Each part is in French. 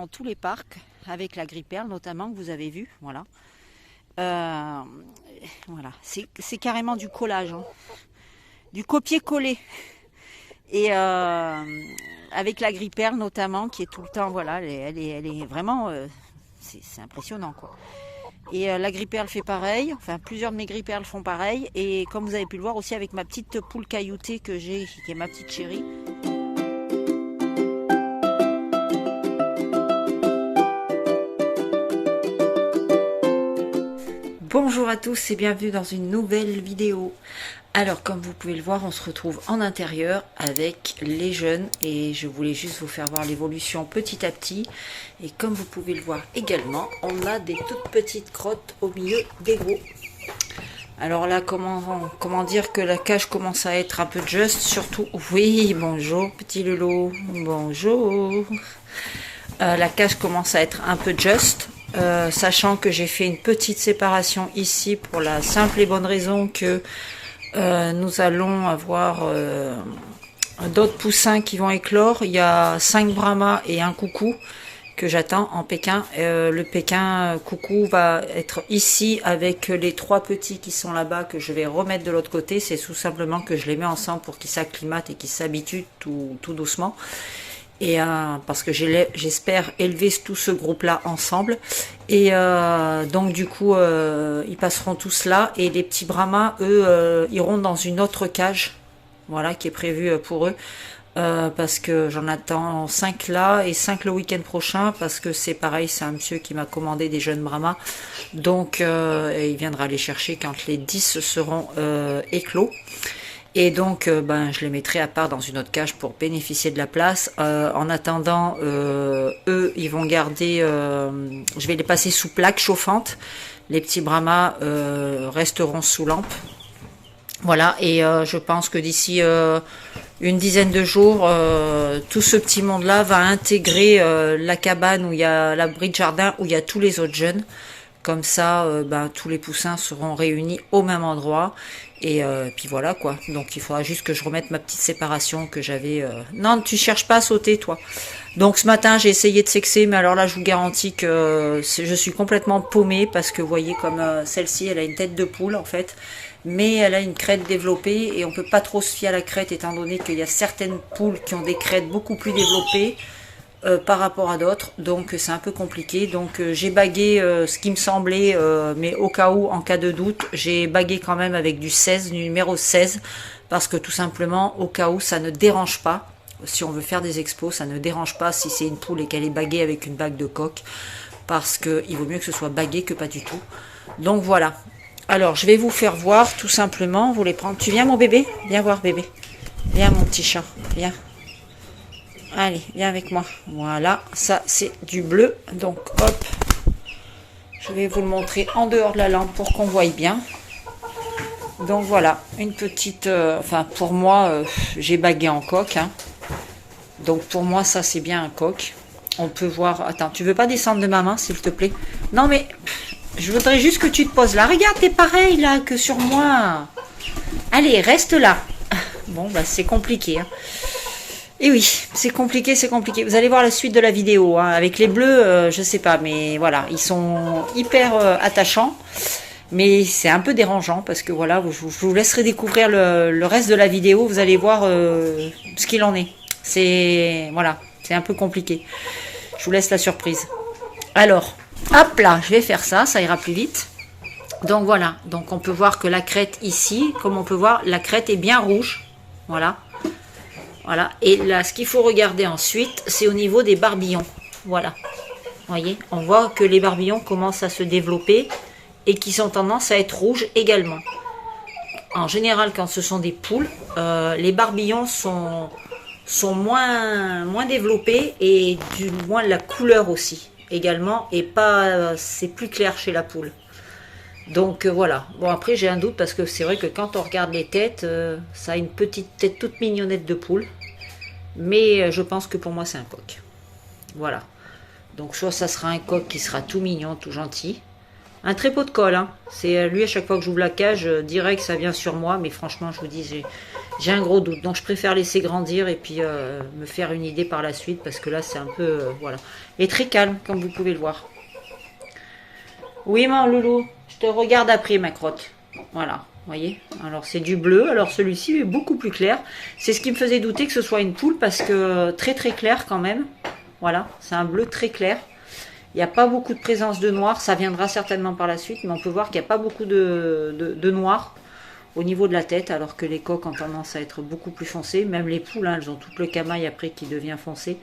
Dans tous les parcs, avec la gripperle notamment que vous avez vu, voilà. Euh, voilà, c'est carrément du collage, hein. Du copier-coller. Et avec la gripperle notamment, qui est tout le temps, voilà, elle est vraiment, c'est impressionnant quoi. Et la gripperle fait pareil, enfin plusieurs de mes gripperles font pareil. Et comme vous avez pu le voir aussi avec ma petite poule cailloutée que j'ai, qui est ma petite chérie. Bonjour à tous et bienvenue dans une nouvelle vidéo. Alors comme vous pouvez le voir, on se retrouve en intérieur avec les jeunes et je voulais juste vous faire voir l'évolution petit à petit. Et comme vous pouvez le voir également, on a des toutes petites crottes au milieu des gros. Alors là, comment dire que la cage commence à être un peu juste, surtout... Oui, bonjour petit Lolo, bonjour. La cage commence à être un peu juste. Sachant que j'ai fait une petite séparation ici pour la simple et bonne raison que nous allons avoir d'autres poussins qui vont éclore. Il y a 5 brahmas et un coucou que j'attends en Pékin. Le Pékin coucou va être ici avec les 3 petits qui sont là-bas que je vais remettre de l'autre côté. C'est tout simplement que je les mets ensemble pour qu'ils s'acclimatent et qu'ils s'habituent tout doucement. Et parce que j'espère élever tout ce groupe là ensemble et donc du coup ils passeront tous là et les petits brahmas eux iront dans une autre cage, voilà, qui est prévue pour eux, parce que j'en attends 5 là et 5 le week-end prochain, parce que c'est pareil, c'est un monsieur qui m'a commandé des jeunes brahmas, donc il viendra les chercher quand les 10 seront éclos. Et donc, je les mettrai à part dans une autre cage pour bénéficier de la place. En attendant, eux, ils vont garder... je vais les passer sous plaque chauffante. Les petits brahmas resteront sous lampe. Voilà, et je pense que d'ici une dizaine de jours, tout ce petit monde-là va intégrer la cabane où il y a l'abri de jardin, où il y a tous les autres jeunes. Comme ça, tous les poussins seront réunis au même endroit. Et puis voilà quoi. Donc il faudra juste que je remette ma petite séparation que j'avais... Non, tu cherches pas à sauter toi. Donc ce matin j'ai essayé de sexer, mais alors là je vous garantis que je suis complètement paumée, parce que vous voyez comme celle-ci, elle a une tête de poule en fait. Mais elle a une crête développée et on peut pas trop se fier à la crête, étant donné qu'il y a certaines poules qui ont des crêtes beaucoup plus développées par rapport à d'autres, donc c'est un peu compliqué. Donc j'ai bagué ce qui me semblait, mais au cas où, en cas de doute, j'ai bagué quand même avec du 16, du numéro 16, parce que tout simplement, au cas où, ça ne dérange pas. Si on veut faire des expos, ça ne dérange pas si c'est une poule et qu'elle est baguée avec une bague de coq, parce qu'il vaut mieux que ce soit bagué que pas du tout. Donc voilà. Alors je vais vous faire voir tout simplement, vous les prendre. Tu viens mon bébé? Viens voir bébé. Viens mon petit chat, viens. Allez, viens avec moi. Voilà, ça c'est du bleu. Donc hop, je vais vous le montrer en dehors de la lampe pour qu'on voie bien. Donc voilà, une petite... enfin pour moi, j'ai bagué en coq, hein. Donc pour moi ça c'est bien un coq. On peut voir... Attends, tu veux pas descendre de ma main s'il te plaît? Non mais, je voudrais juste que tu te poses là. Regarde, t'es pareil là que sur moi. Allez, reste là. Bon, c'est compliqué, hein. Et oui, c'est compliqué, c'est compliqué. Vous allez voir la suite de la vidéo, hein. Avec les bleus, je sais pas, mais voilà, ils sont hyper attachants. Mais c'est un peu dérangeant, parce que voilà, je vous laisserai découvrir le reste de la vidéo. Vous allez voir ce qu'il en est. C'est voilà, c'est un peu compliqué. Je vous laisse la surprise. Alors, hop là, je vais faire ça, ça ira plus vite. Donc voilà, donc on peut voir que la crête ici, comme on peut voir, la crête est bien rouge. Voilà. Voilà, et là, ce qu'il faut regarder ensuite, c'est au niveau des barbillons. Voilà, vous voyez, on voit que les barbillons commencent à se développer et qui ont tendance à être rouges également. En général, quand ce sont des poules, les barbillons sont moins développés, et du moins la couleur aussi également, et pas, c'est plus clair chez la poule. Donc voilà. Bon, après j'ai un doute, parce que c'est vrai que quand on regarde les têtes, ça a une petite tête toute mignonnette de poule. Mais je pense que pour moi c'est un coq. Voilà. Donc soit ça sera un coq qui sera tout mignon, tout gentil. Un trépeau de colle, hein. C'est lui, à chaque fois que j'ouvre la cage, direct, ça vient sur moi. Mais franchement, je vous dis, j'ai un gros doute. Donc, je préfère laisser grandir et puis me faire une idée par la suite. Parce que là, c'est un peu... voilà. Et très calme, comme vous pouvez le voir. Oui, mon loulou, je te regarde après, ma crotte. Voilà, vous voyez. Alors, c'est du bleu. Alors, celui-ci est beaucoup plus clair. C'est ce qui me faisait douter que ce soit une poule. Parce que très, très clair quand même. Voilà, c'est un bleu très clair. Il n'y a pas beaucoup de présence de noir, ça viendra certainement par la suite, mais on peut voir qu'il n'y a pas beaucoup de noir au niveau de la tête, alors que les coqs ont tendance à être beaucoup plus foncés. Même les poules, hein, elles ont tout le camail après qui devient foncé.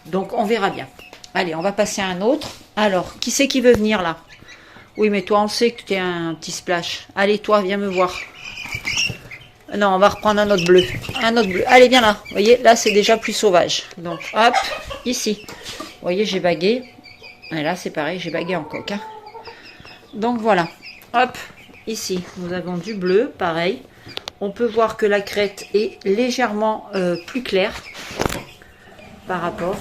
Donc on verra bien. Allez, on va passer à un autre. Alors, qui c'est qui veut venir là? Oui, mais toi, on sait que tu es un petit splash. Allez, toi, viens me voir. Non, on va reprendre un autre bleu. Un autre bleu. Allez, viens là. Vous voyez, là, c'est déjà plus sauvage. Donc, hop, ici. Vous voyez, j'ai bagué. Et là, c'est pareil, j'ai bagué en coq. Hein. Donc, voilà. Hop, ici, nous avons du bleu, pareil. On peut voir que la crête est légèrement plus claire par rapport.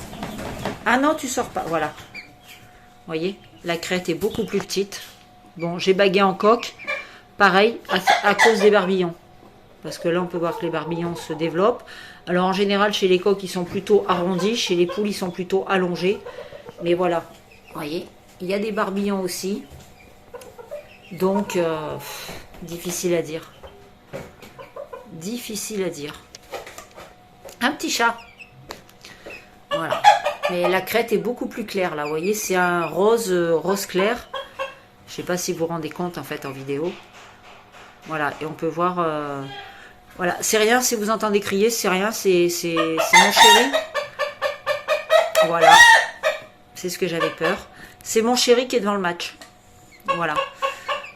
Ah non, tu sors pas. Voilà. Vous voyez, la crête est beaucoup plus petite. Bon, j'ai bagué en coq. Pareil, à cause des barbillons. Parce que là, on peut voir que les barbillons se développent. Alors, en général, chez les coqs, ils sont plutôt arrondis. Chez les poules, ils sont plutôt allongés. Mais voilà. Vous voyez, il y a des barbillons aussi. Donc, difficile à dire. Difficile à dire. Un petit chat. Voilà. Mais la crête est beaucoup plus claire là. Vous voyez, c'est un rose, rose clair. Je ne sais pas si vous vous rendez compte en fait en vidéo. Voilà. Et on peut voir... voilà. C'est rien si vous entendez crier. C'est rien. C'est mon chéri. Voilà. C'est ce que j'avais peur. C'est mon chéri qui est devant le match. Voilà.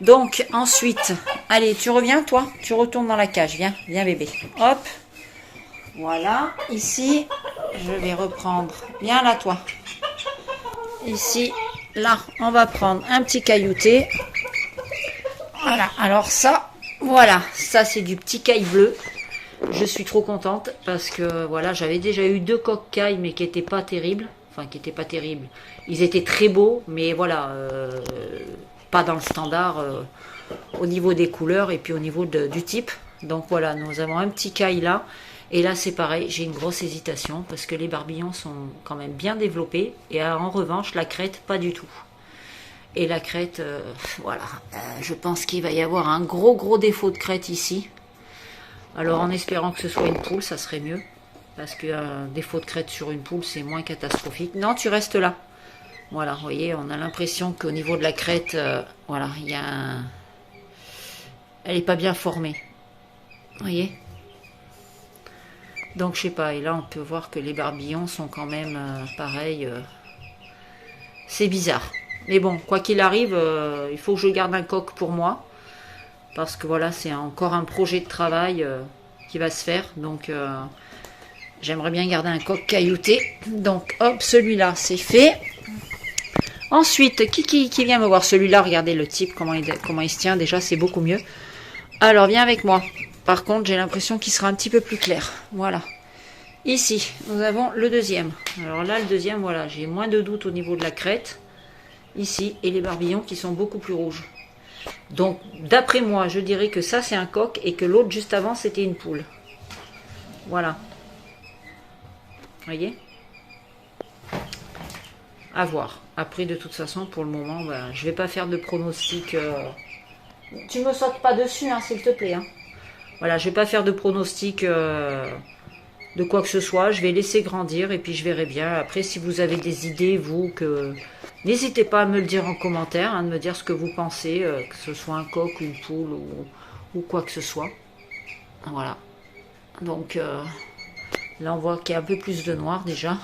Donc, ensuite, allez, tu reviens, toi. Tu retournes dans la cage. Viens, viens, bébé. Hop. Voilà. Ici, je vais reprendre. Viens là, toi. Ici, là, on va prendre un petit caillouté. Voilà. Alors ça, voilà. Ça, c'est du petit caille bleu. Je suis trop contente parce que, voilà, j'avais déjà eu 2 coqs caille, mais qui n'étaient pas terribles. Enfin, qui n'étaient pas terribles. Ils étaient très beaux, mais voilà, pas dans le standard au niveau des couleurs et puis au niveau du type. Donc voilà, nous avons un petit caille là. Et là, c'est pareil, j'ai une grosse hésitation parce que les barbillons sont quand même bien développés. Et en revanche, la crête, pas du tout. Et la crête, voilà, je pense qu'il va y avoir un gros défaut de crête ici. Alors, en espérant que ce soit une poule, ça serait mieux. Parce qu'un défaut de crête sur une poule, c'est moins catastrophique. Non, tu restes là. Voilà, vous voyez, on a l'impression qu'au niveau de la crête, voilà, il y a un... Elle n'est pas bien formée. Vous voyez? Donc, je sais pas. Et là, on peut voir que les barbillons sont quand même pareil. C'est bizarre. Mais bon, quoi qu'il arrive, il faut que je garde un coq pour moi. Parce que voilà, c'est encore un projet de travail qui va se faire. Donc... j'aimerais bien garder un coq caillouté. Donc, hop, celui-là, c'est fait. Ensuite, qui vient me voir? Celui-là, regardez le type, comment il se tient. Déjà, c'est beaucoup mieux. Alors, viens avec moi. Par contre, j'ai l'impression qu'il sera un petit peu plus clair. Voilà. Ici, nous avons le deuxième. Alors là, le deuxième, voilà, j'ai moins de doute au niveau de la crête. Ici, et les barbillons qui sont beaucoup plus rouges. Donc, d'après moi, je dirais que ça, c'est un coq et que l'autre, juste avant, c'était une poule. Voilà. Voyez, à voir. Après, de toute façon, pour le moment, ben, je vais pas faire de pronostic. Tu me sautes pas dessus, hein, s'il te plaît. Hein. Voilà, je vais pas faire de pronostic de quoi que ce soit. Je vais laisser grandir et puis je verrai bien. Après, si vous avez des idées, vous, que n'hésitez pas à me le dire en commentaire, hein, de me dire ce que vous pensez, que ce soit un coq, une poule ou quoi que ce soit. Voilà. Donc... là, on voit qu'il y a un peu plus de noir déjà.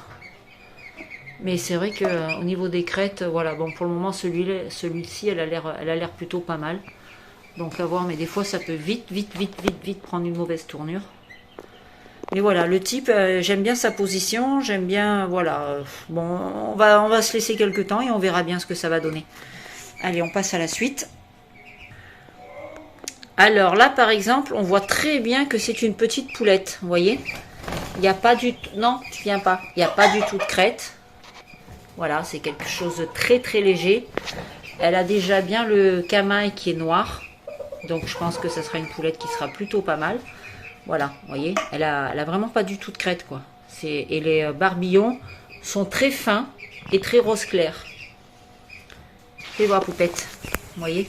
Mais c'est vrai qu'au niveau des crêtes, voilà, bon, pour le moment, celui-ci, elle a l'air plutôt pas mal. Donc à voir, mais des fois, ça peut vite prendre une mauvaise tournure. Mais voilà, le type, j'aime bien sa position, j'aime bien, voilà. Bon, on va se laisser quelques temps et on verra bien ce que ça va donner. Allez, on passe à la suite. Alors là, par exemple, on voit très bien que c'est une petite poulette, vous voyez ? Il n'y a pas du tout... Non, tu viens pas. Il n'y a pas du tout de crête. Voilà, c'est quelque chose de très léger. Elle a déjà bien le camin qui est noir. Donc je pense que ça sera une poulette qui sera plutôt pas mal. Voilà, vous voyez, elle a vraiment pas du tout de crête, quoi. Et les barbillons sont très fins et très rose clair. Fais voir, poupette. Vous voyez,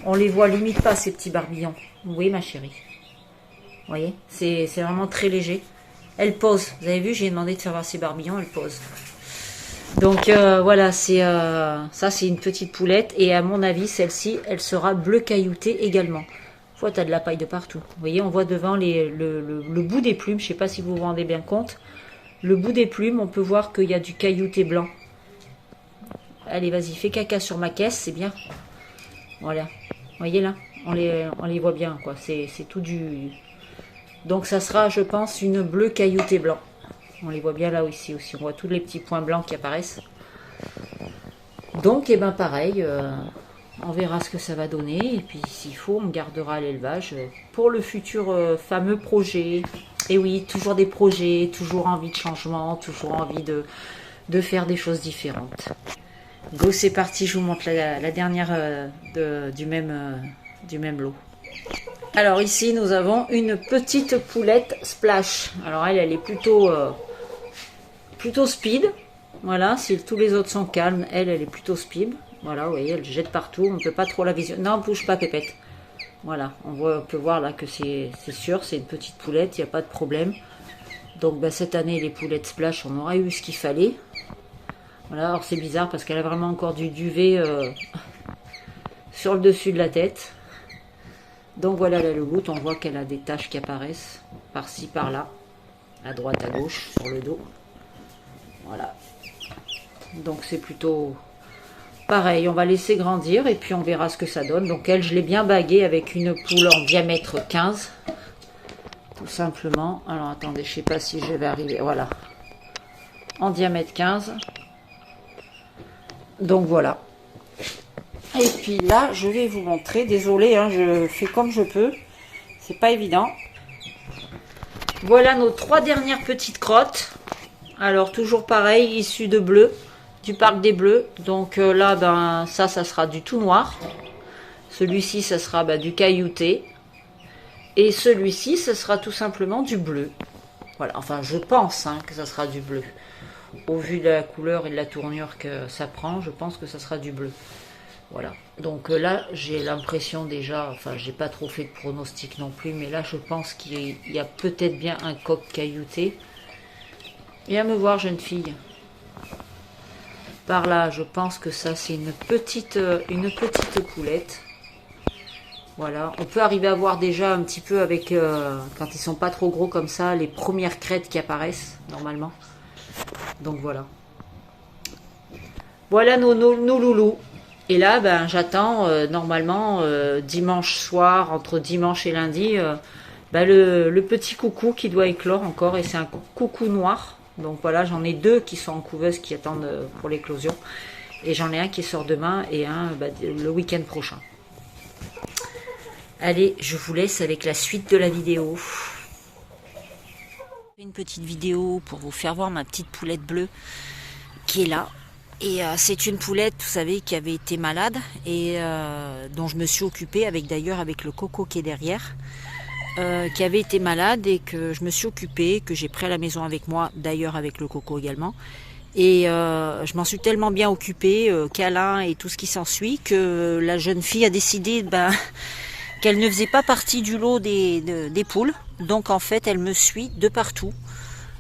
on les voit limite pas, ces petits barbillons. Vous voyez, ma chérie. Vous voyez, c'est vraiment très léger. Elle pose. Vous avez vu, j'ai demandé de faire voir ces barbillons, elle pose. Donc voilà, ça c'est une petite poulette. Et à mon avis, celle-ci, elle sera bleu caillouté également. Tu as de la paille de partout. Vous voyez, on voit devant le bout des plumes. Je ne sais pas si vous vous rendez bien compte. Le bout des plumes, on peut voir qu'il y a du caillouté blanc. Allez, vas-y, fais caca sur ma caisse, c'est bien. Voilà. Vous voyez là, on les voit bien, quoi. C'est tout du... Donc ça sera, je pense, une bleue caillouté blanc. On les voit bien là aussi. On voit tous les petits points blancs qui apparaissent. Donc, et ben pareil... on verra ce que ça va donner. Et puis, s'il faut, on gardera l'élevage pour le futur fameux projet. Et oui, toujours des projets, toujours envie de changement, toujours envie de faire des choses différentes. Go, c'est parti, je vous montre la dernière du même lot. Alors ici, nous avons une petite poulette Splash. Alors elle est plutôt speed. Voilà, si tous les autres sont calmes, elle est plutôt speed. Voilà, vous voyez, elle jette partout, on ne peut pas trop la visionner. Non, bouge pas, pépette. Voilà, on peut voir là que c'est sûr, c'est une petite poulette, il n'y a pas de problème. Donc bah, cette année, les poulettes Splash, on aura eu ce qu'il fallait. Voilà, alors c'est bizarre parce qu'elle a vraiment encore du duvet sur le dessus de la tête. Donc voilà la louloute, on voit qu'elle a des taches qui apparaissent par-ci, par-là, à droite, à gauche, sur le dos. Voilà. Donc c'est plutôt... pareil, on va laisser grandir et puis on verra ce que ça donne. Donc elle, je l'ai bien baguée avec une poule en diamètre 15. Tout simplement. Alors attendez, je ne sais pas si je vais arriver. Voilà. En diamètre 15. Donc voilà. Et puis là, je vais vous montrer. Désolée, hein, je fais comme je peux. C'est pas évident. Voilà nos 3 dernières petites crottes. Alors toujours pareil, issues de bleu. Du parc des bleus. Donc là, ben ça sera du tout noir. Celui-ci, ça sera du caillouté. Et celui-ci, ça sera tout simplement du bleu. Voilà, enfin je pense que ça sera du bleu. Au vu de la couleur et de la tournure que ça prend, je pense que ça sera du bleu. Voilà. Donc là, j'ai l'impression déjà, enfin j'ai pas trop fait de pronostic non plus, mais là je pense qu'il y a peut-être bien un coq caillouté. Viens me voir, jeune fille. Par là, je pense que ça, c'est une petite poulette. Voilà. On peut arriver à voir déjà un petit peu avec, quand ils sont pas trop gros comme ça, les premières crêtes qui apparaissent, normalement. Donc voilà. Voilà nos loulous. Et là, ben, j'attends, normalement, dimanche soir, entre dimanche et lundi, le petit coucou qui doit éclore encore. Et c'est un coucou noir. Donc voilà, j'en ai 2 qui sont en couveuse qui attendent pour l'éclosion. Et j'en ai un qui sort demain et un le week-end prochain. Allez, je vous laisse avec la suite de la vidéo. Une petite vidéo pour vous faire voir ma petite poulette bleue qui est là. Et c'est une poulette, vous savez, qui avait été malade et dont je me suis occupée d'ailleurs avec le coco qui est derrière. Qui avait été malade et que je me suis occupée, que j'ai pris à la maison avec moi, d'ailleurs avec le coco également. Et je m'en suis tellement bien occupée, câlin et tout ce qui s'ensuit, que la jeune fille a décidé qu'elle ne faisait pas partie du lot des poules. Donc en fait, elle me suit de partout.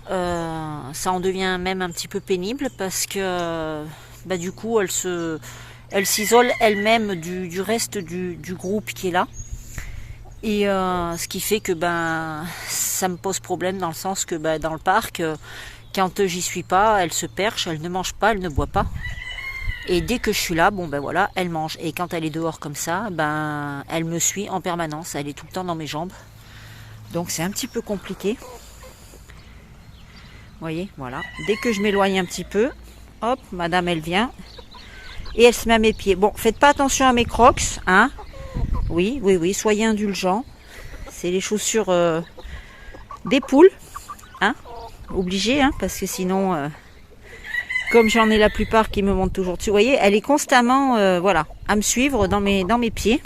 Ça en devient même un petit peu pénible parce que du coup, elle s'isole elle-même du reste du groupe qui est là. Et ce qui fait que ça me pose problème dans le sens que dans le parc, quand j'y suis pas, elle se perche, elle ne mange pas, elle ne boit pas. Et dès que je suis là, voilà, elle mange. Et quand elle est dehors comme ça, elle me suit en permanence, elle est tout le temps dans mes jambes. Donc c'est un petit peu compliqué. Vous voyez, voilà. Dès que je m'éloigne un petit peu, hop, madame elle vient. Et elle se met à mes pieds. Bon, faites pas attention à mes crocs, hein. Oui, soyez indulgents. C'est les chaussures des poules, hein, obligé, hein, parce que sinon, comme j'en ai la plupart qui me montent toujours dessus, vous voyez, elle est constamment voilà, à me suivre dans mes pieds.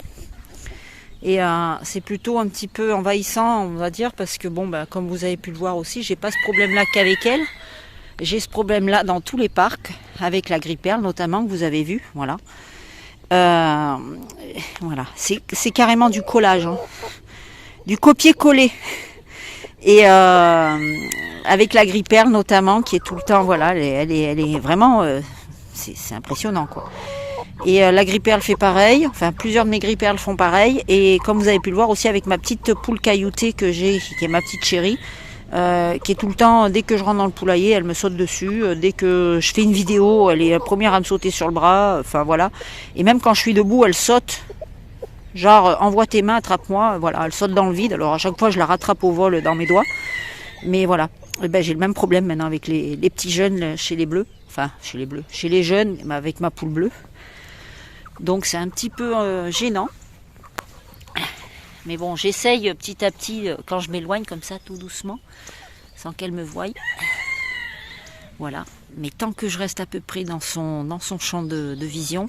Et c'est plutôt un petit peu envahissant, on va dire, parce que bon, bah, comme vous avez pu le voir aussi, j'ai pas ce problème-là qu'avec elle. J'ai ce problème-là dans tous les parcs, avec la gripperle notamment, que vous avez vu, voilà. Voilà, c'est carrément du collage, hein. Du copier-coller. Et avec la gripperle notamment, qui est tout le temps, voilà, elle est vraiment, c'est impressionnant, quoi. Et la gripperle fait pareil, enfin plusieurs de mes gripperles font pareil, et comme vous avez pu le voir aussi avec ma petite poule cailloutée que j'ai, qui est ma petite chérie, qui est tout le temps, dès que je rentre dans le poulailler, elle me saute dessus, dès que je fais une vidéo, elle est la première à me sauter sur le bras, enfin voilà, et même quand je suis debout, elle saute, genre envoie tes mains, attrape-moi, voilà, elle saute dans le vide, alors à chaque fois je la rattrape au vol dans mes doigts, mais voilà, et ben, j'ai le même problème maintenant avec les petits jeunes chez les bleus, enfin chez les jeunes, avec ma poule bleue. Donc c'est un petit peu gênant. Mais bon, j'essaye petit à petit, quand je m'éloigne comme ça, tout doucement, sans qu'elle me voie. Voilà. Mais tant que je reste à peu près dans son champ de vision,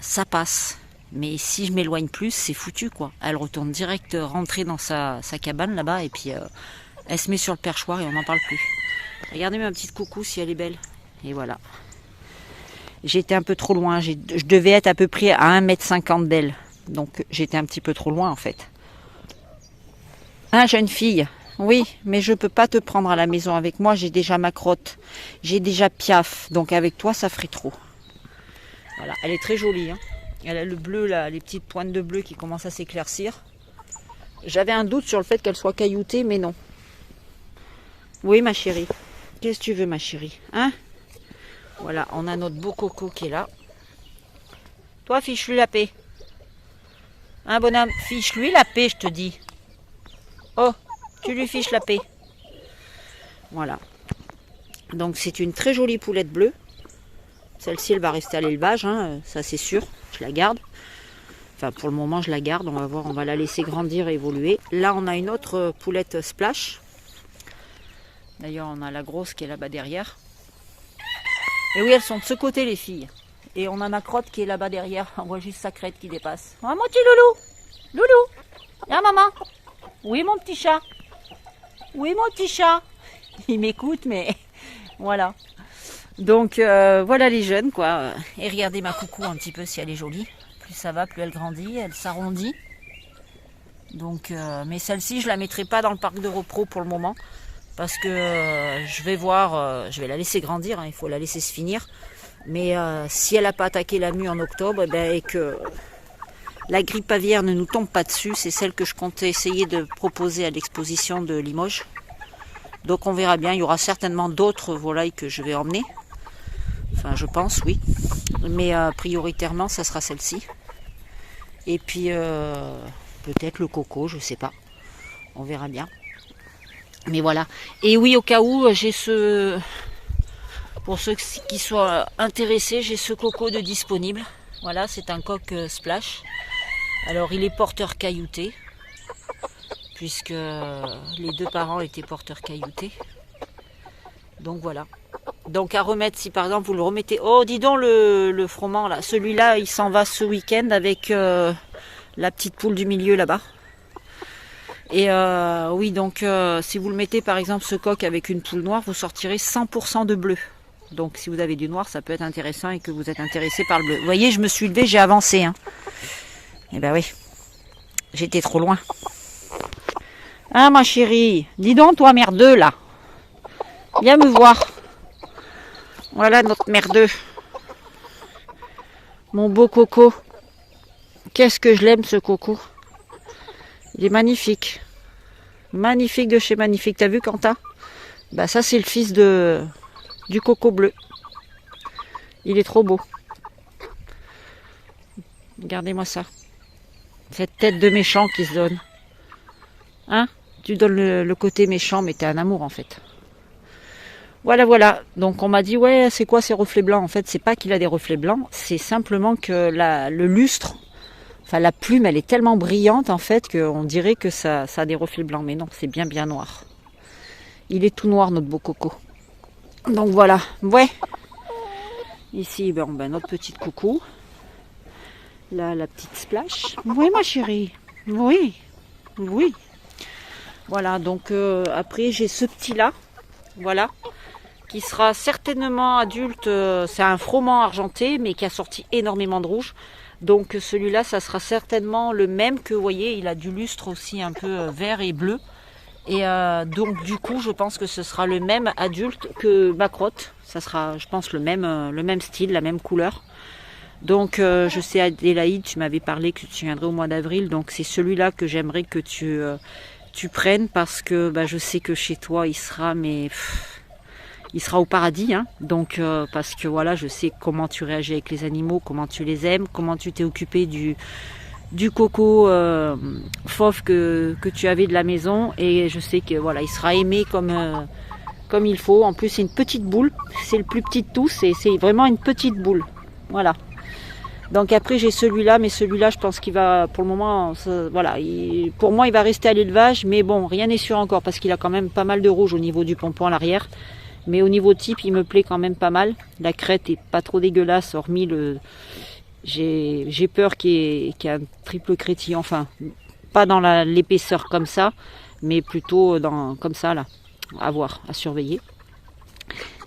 ça passe. Mais si je m'éloigne plus, c'est foutu, quoi. Elle retourne direct rentrer dans sa cabane là-bas et puis elle se met sur le perchoir et on n'en parle plus. Regardez ma petite coucou si elle est belle. Et voilà. J'étais un peu trop loin, je devais être à peu près à 1,50 m d'elle. Donc j'étais un petit peu trop loin en fait. Hein, jeune fille? Oui, mais je peux pas te prendre à la maison avec moi, j'ai déjà ma crotte. J'ai déjà Piaf, donc avec toi ça ferait trop. Voilà, elle est très jolie, hein. Elle a le bleu là, les petites pointes de bleu qui commencent à s'éclaircir. J'avais un doute sur le fait qu'elle soit cailloutée, mais non. Oui ma chérie. Qu'est-ce que tu veux ma chérie? Hein? Voilà, on a notre beau coco qui est là. Toi, fiche-lui la paix. Hein, bonhomme, fiche-lui la paix, je te dis. Oh, tu lui fiches la paix. Voilà. Donc, c'est une très jolie poulette bleue. Celle-ci, elle va rester à l'élevage, hein, ça c'est sûr. Je la garde. Enfin, pour le moment, je la garde. On va voir, on va la laisser grandir et évoluer. Là, on a une autre poulette splash. D'ailleurs, on a la grosse qui est là-bas derrière. Et oui, elles sont de ce côté, les filles. Et on a ma crotte qui est là-bas derrière. On voit juste sa crête qui dépasse. Oh, mon petit loulou. Loulou. Viens, maman. Oui, mon petit chat. Oui, mon petit chat. Il m'écoute, mais voilà. Donc, voilà les jeunes, quoi. Et regardez ma coucou un petit peu si elle est jolie. Plus ça va, plus elle grandit. Elle s'arrondit. Donc, mais celle-ci, je la mettrai pas dans le parc de repro pour le moment. Parce que je vais voir, je vais la laisser grandir, hein, il faut la laisser se finir. Mais si elle n'a pas attaqué la mue en octobre, et que la grippe aviaire ne nous tombe pas dessus, c'est celle que je comptais essayer de proposer à l'exposition de Limoges. Donc on verra bien, il y aura certainement d'autres volailles que je vais emmener. Enfin je pense, oui. Mais prioritairement, ça sera celle-ci. Et puis peut-être le coco, je sais pas. On verra bien. Mais voilà. Et oui, au cas où, j'ai ce... Pour ceux qui soient intéressés, j'ai ce coco de disponible. Voilà, c'est un coq splash. Alors, il est porteur caillouté. Puisque les deux parents étaient porteurs cailloutés. Donc voilà. Donc à remettre, si par exemple vous le remettez... Oh, dis donc le froment là. Celui-là, il s'en va ce week-end avec la petite poule du milieu là-bas. Et oui, donc si vous le mettez par exemple ce coq avec une poule noire, vous sortirez 100% de bleu. Donc si vous avez du noir, ça peut être intéressant et que vous êtes intéressé par le bleu. Vous voyez, je me suis levée, j'ai avancé. Hein. Eh ben oui, j'étais trop loin. Ah ma chérie, dis donc toi merdeux là. Viens me voir. Voilà notre merdeux. Mon beau coco. Qu'est-ce que je l'aime ce coco. Il est magnifique. Magnifique de chez magnifique. T'as vu Quentin? Bah ça c'est le fils du coco bleu. Il est trop beau. Regardez-moi ça. Cette tête de méchant qui se donne. Hein? Tu donnes le côté méchant, mais t'es un amour en fait. Voilà, voilà. Donc on m'a dit, ouais, c'est quoi ces reflets blancs? En fait, c'est pas qu'il a des reflets blancs, c'est simplement que le lustre, enfin la plume, elle est tellement brillante en fait qu'on dirait que ça a des reflets blancs. Mais non, c'est bien noir. Il est tout noir notre beau coco. Donc voilà, ouais. Ici, notre petite coucou. Là, la petite splash. Oui, ma chérie. Oui, oui. Voilà, donc après, j'ai ce petit-là. Voilà. Qui sera certainement adulte. C'est un froment argenté, mais qui a sorti énormément de rouge. Donc celui-là, ça sera certainement le même que, vous voyez, il a du lustre aussi un peu vert et bleu. Et donc du coup, je pense que ce sera le même adulte que ma crotte. Ça sera, je pense, le même style, la même couleur. Donc je sais, Adélaïde, tu m'avais parlé que tu viendrais au mois d'avril. Donc c'est celui-là que j'aimerais que tu prennes parce que je sais que chez toi, il sera, il sera au paradis. Hein. Donc parce que voilà, je sais comment tu réagis avec les animaux, comment tu les aimes, comment tu t'es occupé du coco fauve que tu avais de la maison, et je sais que voilà, il sera aimé comme il faut. En plus, c'est une petite boule, c'est le plus petit de tous, et c'est vraiment une petite boule. Voilà. Donc après, j'ai celui-là, mais celui-là, je pense qu'il va, pour le moment, voilà, pour moi, il va rester à l'élevage, mais bon, rien n'est sûr encore parce qu'il a quand même pas mal de rouge au niveau du pompon à l'arrière. Mais au niveau type, il me plaît quand même pas mal. La crête est pas trop dégueulasse, hormis le. J'ai peur qu'il y ait un triple crétillon, enfin, pas dans l'épaisseur comme ça, mais plutôt comme ça, là, à voir, à surveiller.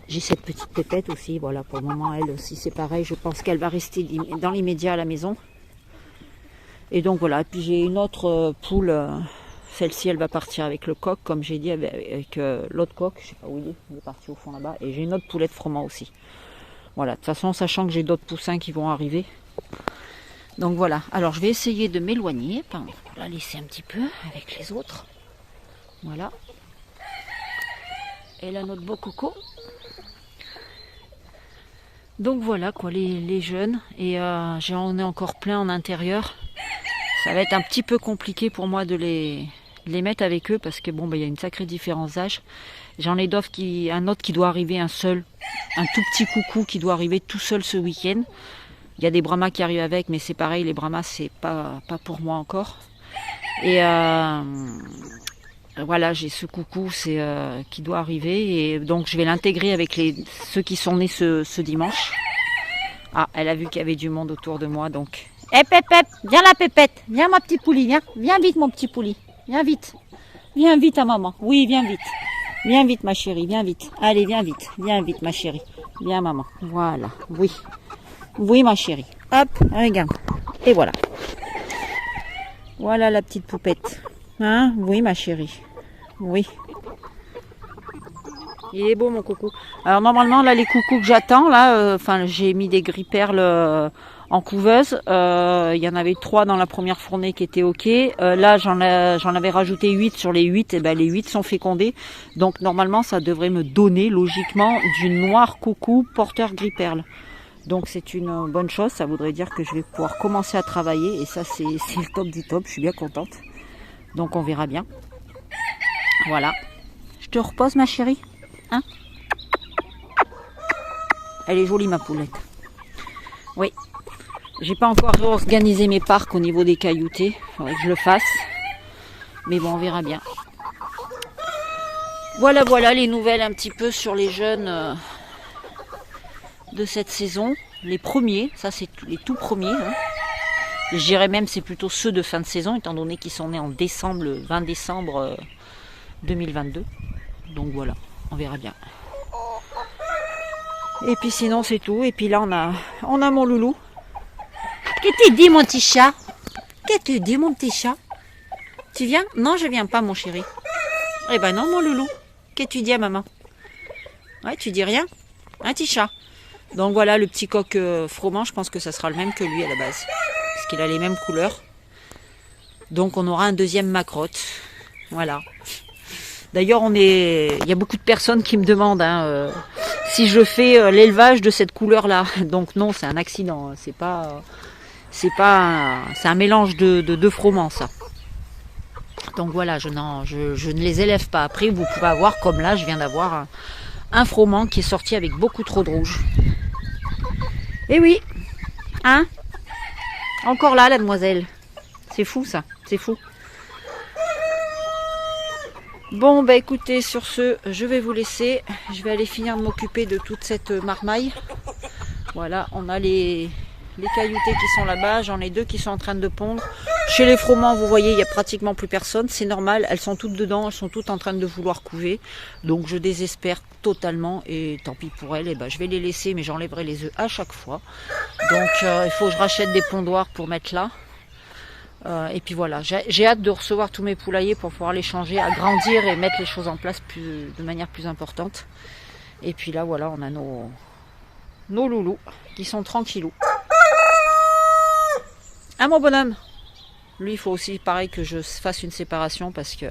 J'ai cette petite pépette aussi, voilà, pour le moment, elle aussi, c'est pareil, je pense qu'elle va rester dans l'immédiat à la maison. Et donc voilà, et puis j'ai une autre poule, celle-ci, elle va partir avec le coq, comme j'ai dit, avec l'autre coq, je sais pas où il est parti au fond là-bas, et j'ai une autre poulette froment aussi. Voilà, de toute façon, sachant que j'ai d'autres poussins qui vont arriver. Donc voilà, alors je vais essayer de m'éloigner, pour la laisser un petit peu avec les autres. Voilà. Et là, notre beau coco. Donc voilà quoi, les jeunes. Et j'en ai encore plein en intérieur. Ça va être un petit peu compliqué pour moi de les mettre avec eux parce que bon, il y a une sacrée différence d'âge. J'en ai un autre qui doit arriver, un tout petit coucou qui doit arriver tout seul ce week-end. Il y a des Brahmas qui arrivent avec, mais c'est pareil, les Brahmas, c'est pas pour moi encore. Et voilà, j'ai ce coucou qui doit arriver. Et donc, je vais l'intégrer avec ceux qui sont nés ce dimanche. Ah, elle a vu qu'il y avait du monde autour de moi, donc... Hé, Pépette, viens là, Pépette. Viens, ma petite poulie, viens. Viens vite, mon petit poulie. Viens vite. Viens vite à maman. Oui, viens vite. Viens vite, ma chérie, viens vite. Allez, viens vite. Viens vite, ma chérie. Viens, maman. Voilà, oui. Oui, ma chérie. Hop, regarde. Et voilà. Voilà la petite poupette. Hein? Oui, ma chérie. Oui. Il est beau, mon coucou. Alors, normalement, là, les coucous que j'attends, là, j'ai mis des gris perles en couveuse. Il y en avait 3 dans la première fournée qui étaient OK. Là, j'en avais rajouté 8 sur les 8. Et les 8 sont fécondés. Donc, normalement, ça devrait me donner, logiquement, du noir coucou porteur gris perle. Donc c'est une bonne chose, ça voudrait dire que je vais pouvoir commencer à travailler et ça c'est le top du top, je suis bien contente. Donc on verra bien. Voilà. Je te repose ma chérie, hein? Elle est jolie ma poulette. Oui. J'ai pas encore organisé mes parcs au niveau des cailloutés, il faudrait que je le fasse. Mais bon, on verra bien. Voilà les nouvelles un petit peu sur les jeunes de cette saison, les premiers, ça c'est les tout premiers. Hein. Je dirais même c'est plutôt ceux de fin de saison, étant donné qu'ils sont nés en décembre, le 20 décembre 2022. Donc voilà, on verra bien. Et puis sinon c'est tout. Et puis là on a mon loulou. Qu'est-ce que tu dis mon petit chat? Qu'est-ce que tu dis mon petit chat? Tu viens? Non, je viens pas mon chéri. Eh ben non mon loulou. Qu'est-ce que tu dis à maman? Ouais, tu dis rien? Un petit chat. Donc voilà, le petit coq froment, je pense que ça sera le même que lui à la base. Parce qu'il a les mêmes couleurs. Donc on aura un deuxième macrotte. Voilà. D'ailleurs, il y a beaucoup de personnes qui me demandent si je fais l'élevage de cette couleur-là. Donc non, c'est un accident. C'est un mélange de deux froments, ça. Donc voilà, je ne les élève pas. Après, vous pouvez avoir, comme là, je viens d'avoir un froment qui est sorti avec beaucoup trop de rouge. Eh oui, hein? Encore là, la demoiselle. C'est fou, ça. C'est fou. Bon, bah écoutez, sur ce, je vais vous laisser. Je vais aller finir de m'occuper de toute cette marmaille. Voilà, on a les cailloutés qui sont là-bas. J'en ai 2 qui sont en train de pondre. Chez les froment, vous voyez, il n'y a pratiquement plus personne. C'est normal, elles sont toutes dedans, elles sont toutes en train de vouloir couver. Donc je désespère totalement et tant pis pour elles. Et ben, je vais les laisser, mais j'enlèverai les œufs à chaque fois. Donc il faut que je rachète des pondoirs pour mettre là. Et puis voilà, j'ai hâte de recevoir tous mes poulaillers pour pouvoir les changer, agrandir et mettre les choses en place de manière plus importante. Et puis là, voilà, on a nos loulous qui sont tranquillous. Ah mon bonhomme, lui il faut aussi pareil que je fasse une séparation parce que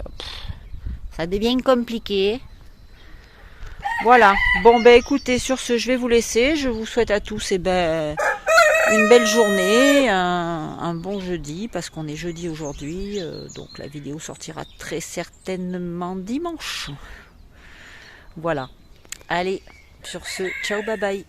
ça devient compliqué. Voilà, bon ben écoutez, sur ce je vais vous laisser. Je vous souhaite à tous une belle journée, un bon jeudi, parce qu'on est jeudi aujourd'hui, donc la vidéo sortira très certainement dimanche. Voilà, allez, sur ce, ciao, bye bye.